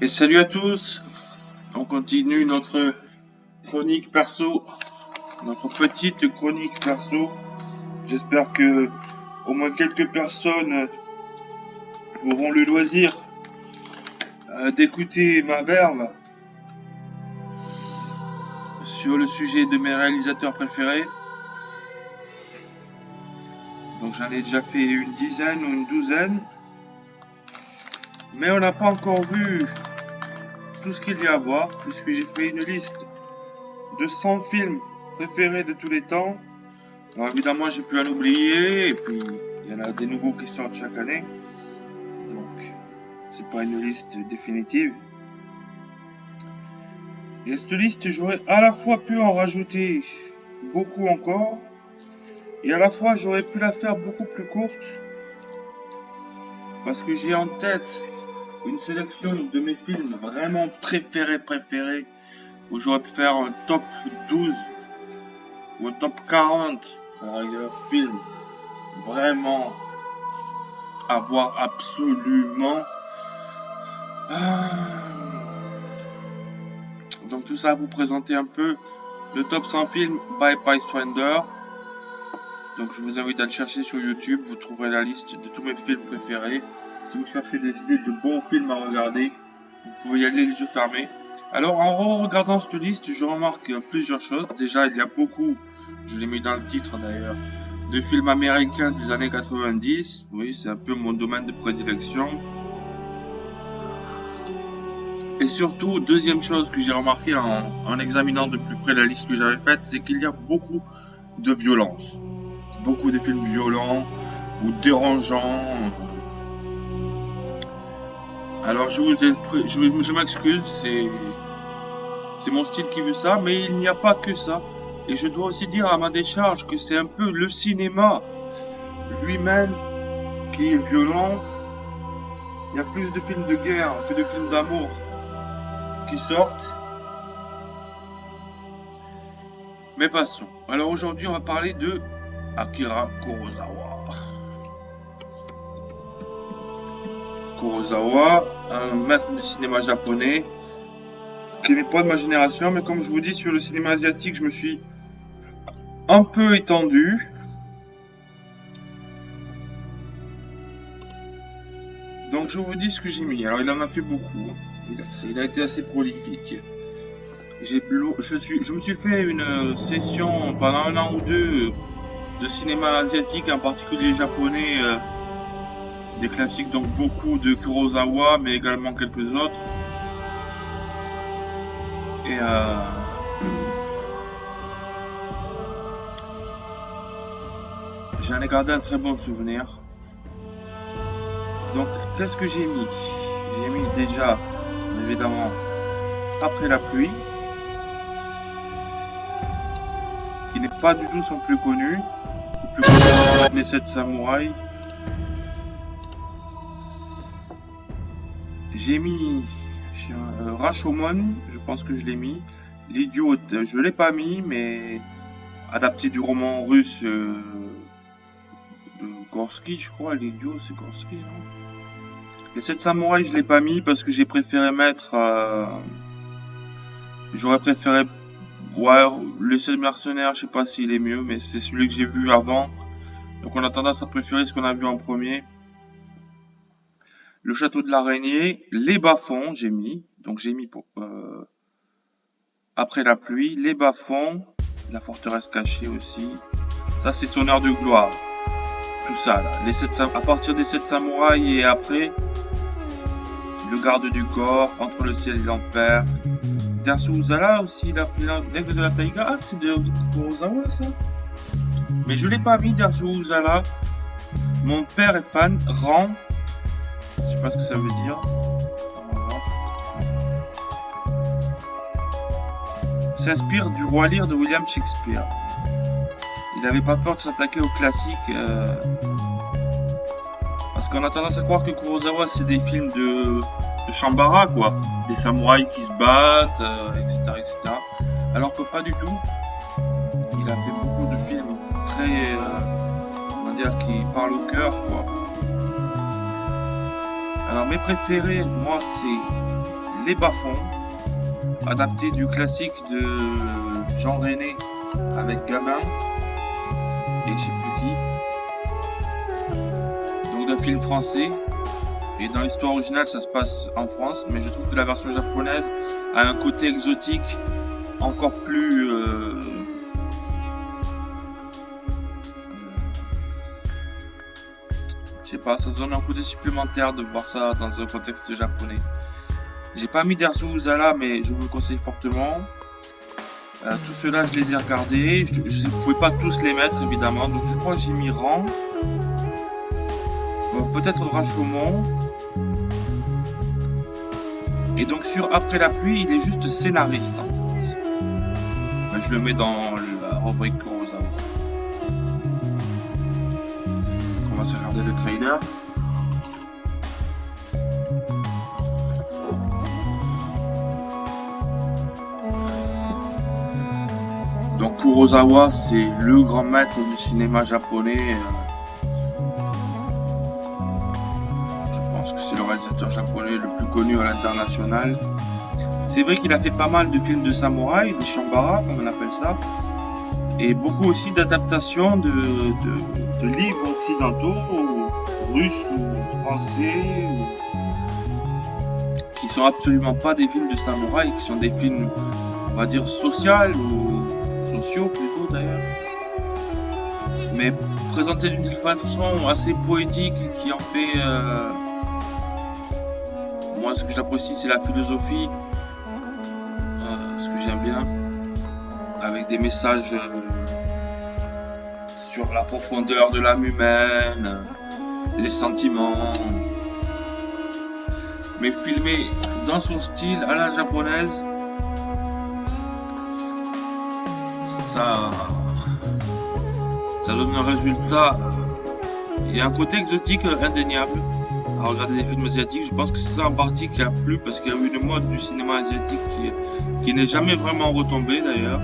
Et salut à tous, on continue notre chronique perso, notre petite chronique perso. J'espère que au moins quelques personnes auront le loisir d'écouter ma verve sur le sujet de mes réalisateurs préférés. Donc j'en ai déjà fait une dizaine ou une douzaine, mais on n'a pas encore vu tout ce qu'il y a à voir, puisque j'ai fait une liste de 100 films préférés de tous les temps. Alors évidemment, j'ai pu en oublier, et puis il y en a des nouveaux qui sortent chaque année. Donc, c'est pas une liste définitive. Et cette liste, j'aurais à la fois pu en rajouter beaucoup encore, et à la fois j'aurais pu la faire beaucoup plus courte, parce que j'ai en tête une sélection de mes films vraiment préférés, où j'aurais pu faire un top 12 ou un top 40 par ailleurs films vraiment à voir absolument. Donc tout ça vous présenter un peu le top 100 films by Pathfinder. Donc je vous invite à le chercher sur YouTube, vous trouverez la liste de tous mes films préférés. Si vous cherchez des idées de bons films à regarder, vous pouvez y aller les yeux fermés. Alors en regardant cette liste, je remarque plusieurs choses. Déjà, il y a beaucoup, je l'ai mis dans le titre d'ailleurs, de films américains des années 90. Oui, c'est un peu mon domaine de prédilection. Et surtout, deuxième chose que j'ai remarqué en examinant de plus près la liste que j'avais faite, c'est qu'il y a beaucoup de violence. Beaucoup de films violents ou dérangeants. Alors je m'excuse, c'est mon style qui veut ça, mais il n'y a pas que ça. Et je dois aussi dire à ma décharge que c'est un peu le cinéma lui-même qui est violent. Il y a plus de films de guerre que de films d'amour qui sortent. Mais passons. Alors aujourd'hui, on va parler de Akira Kurosawa. Kurosawa, un maître du cinéma japonais qui n'est pas de ma génération, mais comme je vous dis, sur le cinéma asiatique, je me suis un peu étendu. Donc je vous dis ce que j'ai mis. Alors il en a fait beaucoup. Il a été assez prolifique. Je me suis fait une session pendant un an ou deux de cinéma asiatique, en particulier japonais, des classiques, donc beaucoup de Kurosawa, mais également quelques autres. Et j'en ai gardé un très bon souvenir. Donc, qu'est-ce que j'ai mis? J'ai mis déjà, évidemment, Après la pluie, qui n'est pas du tout son plus connu. Le plus connu, Les 7 samouraïs. J'ai mis Rashomon, je pense que je l'ai mis. L'idiot, je l'ai pas mis, mais adapté du roman russe de Gorsky, je crois. L'idiot, c'est Gorsky, non? Les 7 samouraïs, je l'ai pas mis parce que j'ai préféré mettre. J'aurais préféré. Ouais, les 7 mercenaires, je sais pas s'il est mieux, mais c'est celui que j'ai vu avant. Donc on a tendance à préférer ce qu'on a vu en premier. Le château de l'araignée, les bas-fonds, j'ai mis. Donc j'ai mis pour, Après la pluie, les bas-fonds, la forteresse cachée aussi. Ça, c'est son heure de gloire. Tout ça, là. À partir des 7 samouraïs et après, le garde du corps, Entre le ciel et l'enfer. Dersu Uzala aussi, l'aigle de la taïga. Ah, c'est de Kurosawa, ça. Mais je l'ai pas mis, Dersu Uzala. Mon père est fan. Ran. Je sais pas ce que ça veut dire. S'inspire du Roi Lear de William Shakespeare. Il n'avait pas peur de s'attaquer aux classiques. Parce qu'on a tendance à croire que Kurosawa, c'est des films de Shambara, quoi. Des samouraïs qui se battent, etc., etc. Alors que pas du tout. Il a fait beaucoup de films très, on va dire, qui parlent au cœur, quoi. Alors mes préférés, moi, c'est Les Bas-fonds, adapté du classique de Jean René avec Gabin et je sais plus qui. Donc d'un film français. Et dans l'histoire originale, ça se passe en France, mais je trouve que la version japonaise a un côté exotique encore plus je sais pas, ça donne un côté supplémentaire de voir ça dans un contexte japonais. J'ai pas mis d'Erzu Uzala, mais je vous le conseille fortement. Tout cela, je les ai regardés. Je ne pouvais pas tous les mettre, évidemment. Donc, je crois que j'ai mis Ran. Peut-être Rashomon. Et donc, sur Après la pluie, il est juste scénariste. En fait. Je le mets dans la rubrique Kurosawa. On va se regarder le trailer. Donc Kurosawa, c'est le grand maître du cinéma japonais. Je pense que c'est le réalisateur japonais le plus connu à l'international. C'est vrai qu'il a fait pas mal de films de samouraï, des shambara comme on appelle ça, et beaucoup aussi d'adaptations de livres occidentaux, russes ou français, qui sont absolument pas des films de samouraï, qui sont des films, on va dire, sociaux ou sociaux plutôt d'ailleurs, mais présentés d'une façon assez poétique qui en fait moi ce que j'apprécie c'est la philosophie, ce que j'aime bien, avec des messages sur la profondeur de l'âme humaine, les sentiments, mais filmé dans son style à la japonaise. Ça donne un résultat. Il y a un côté exotique indéniable à regarder des films asiatiques. Je pense que c'est ça en partie qui a plu, parce qu'il y a eu une mode du cinéma asiatique qui n'est jamais vraiment retombée d'ailleurs.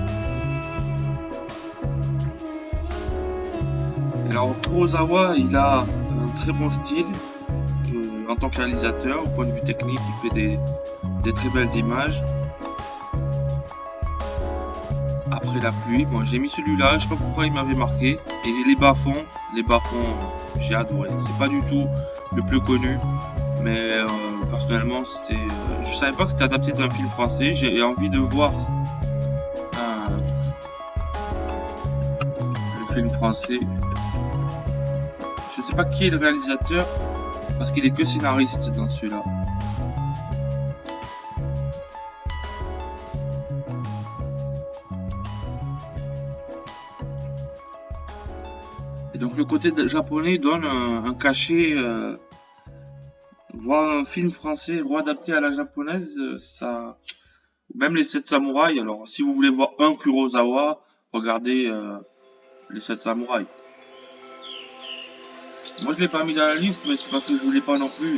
Alors Kurosawa, il a un très bon style en tant que réalisateur. Au point de vue technique, il fait des très belles images. Après la pluie, bon, j'ai mis celui-là, je sais pas pourquoi il m'avait marqué. Et les bas-fonds, j'ai adoré. C'est pas du tout le plus connu, mais personnellement, je savais pas que c'était adapté d'un film français. J'ai envie de voir le film français. Je sais pas qui est le réalisateur, parce qu'il est que scénariste dans celui-là. Donc le côté japonais donne un cachet, voir un film français adapté à la japonaise, ça, même les 7 samouraïs. Alors si vous voulez voir un Kurosawa, regardez les 7 samouraïs. Moi je l'ai pas mis dans la liste, mais c'est parce que je voulais pas non plus.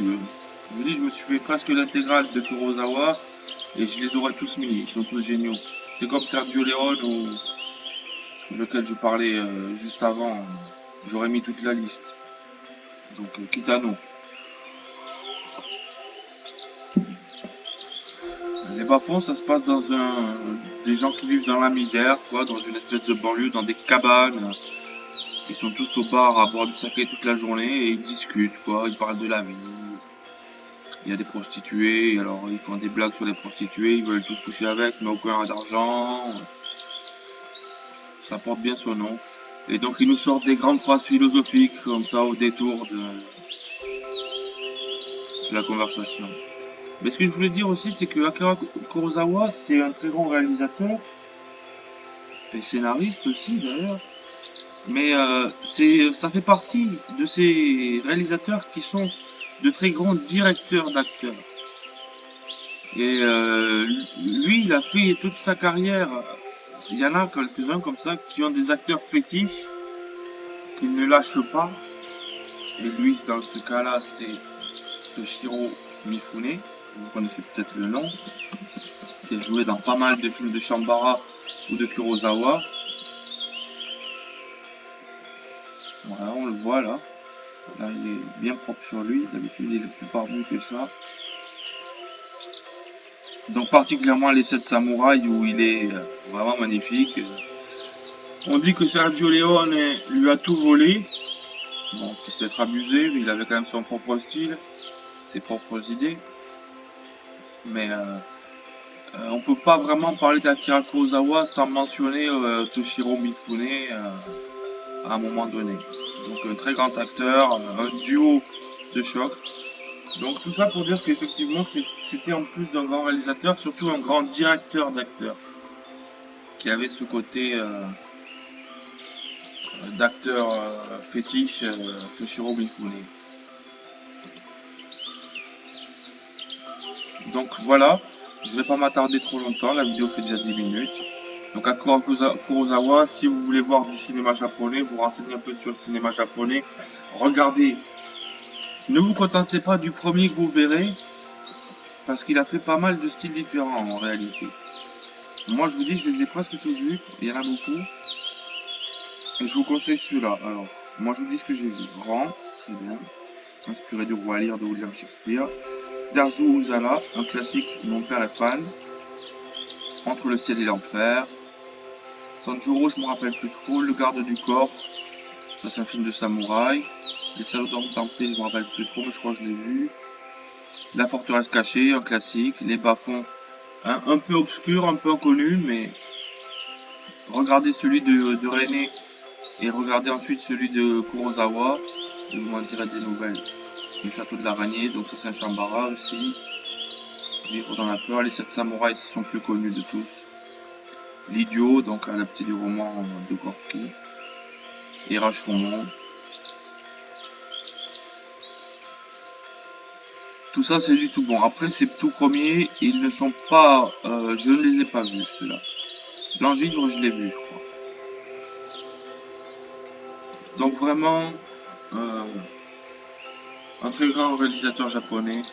Je vous dis, je me suis fait presque l'intégrale de Kurosawa et je les aurais tous mis, ils sont tous géniaux. C'est comme Sergio Leone ou lequel je parlais juste avant. J'aurais mis toute la liste. Donc Kitano. Les bas-fonds, ça se passe dans des gens qui vivent dans la misère, quoi, dans une espèce de banlieue, dans des cabanes. Ils sont tous au bar à boire du saké toute la journée et ils discutent, quoi. Ils parlent de la vie. Il y a des prostituées, alors ils font des blagues sur les prostituées, ils veulent tous coucher avec, mais aucun a d'argent. Ça porte bien son nom. Et donc ils nous sortent des grandes phrases philosophiques comme ça au détour de la conversation. Mais ce que je voulais dire aussi, c'est que Akira Kurosawa, c'est un très grand réalisateur et scénariste aussi d'ailleurs. Mais ça fait partie de ces réalisateurs qui sont de très grands directeurs d'acteurs. Et lui, il a fait toute sa carrière. Il y en a quelques-uns comme ça qui ont des acteurs fétiches qu'ils ne lâchent pas. Et lui, dans ce cas-là, c'est Toshiro Mifune. Vous connaissez peut-être le nom. Qui a joué dans pas mal de films de Shambara ou de Kurosawa. Voilà, on le voit là. Là, il est bien propre sur lui. D'habitude, il est plus barbu que ça. Donc particulièrement les 7 samouraïs où il est vraiment magnifique. On dit que Sergio Leone lui a tout volé. Bon, c'est peut-être abusé, mais il avait quand même son propre style, ses propres idées. Mais on peut pas vraiment parler d'Akira Kurosawa sans mentionner Toshiro Mifune à un moment donné. Donc un très grand acteur, un duo de choc. Donc tout ça pour dire qu'effectivement c'était en plus d'un grand réalisateur, surtout un grand directeur d'acteurs, qui avait ce côté d'acteur fétiche Toshiro Mifune. Donc voilà, je vais pas m'attarder trop longtemps, la vidéo fait déjà 10 minutes. Donc Akira Kurosawa, si vous voulez voir du cinéma japonais, vous renseignez un peu sur le cinéma japonais, regardez. Ne vous contentez pas du premier que vous verrez, parce qu'il a fait pas mal de styles différents en réalité. Moi je vous dis, je les ai presque tous vus, il y en a beaucoup. Et je vous conseille ceux-là. Alors, moi je vous dis ce que j'ai vu. Grand, c'est bien. Inspiré du Roi Lear de William Shakespeare. Darzu Uzala, un classique, mon père est fan. Entre le ciel et l'enfer. Sanjuro, je me rappelle plus trop. Le garde du corps, ça c'est un film de samouraï. Les salauds d'Empire, je me rappelle plus trop, mais je crois que je l'ai vu. La forteresse cachée, un classique. Les bas-fonds, un peu obscur, un peu inconnu, mais regardez celui de René et regardez ensuite celui de Kurosawa. Et vous m'en direz des nouvelles. Du château de l'araignée, donc ça c'est un Shambhala aussi. Vivre dans la peur, les 7 samouraïs sont plus connus de tous. L'idiot, donc adapté du roman de Gorky. Et Rashomon. Tout ça c'est du tout bon. Après ces tout premiers, ils ne sont pas... je ne les ai pas vus ceux-là. L'Angivre je l'ai vu je crois. Donc vraiment... un très grand réalisateur japonais.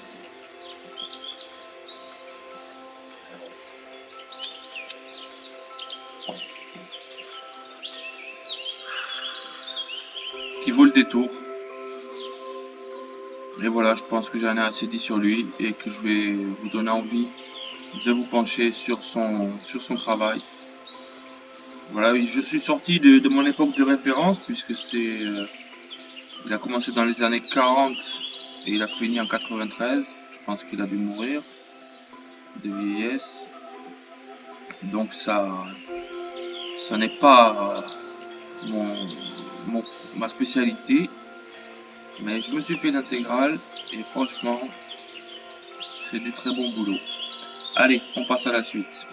Qui vaut le détour. Et voilà, je pense que j'en ai assez dit sur lui et que je vais vous donner envie de vous pencher sur son travail. Voilà, je suis sorti de mon époque de référence puisque c'est... il a commencé dans les années 40 et il a fini en 93. Je pense qu'il a dû mourir de vieillesse. Donc ça n'est pas ma spécialité. Mais je me suis fait l'intégrale et franchement, c'est du très bon boulot. Allez, on passe à la suite.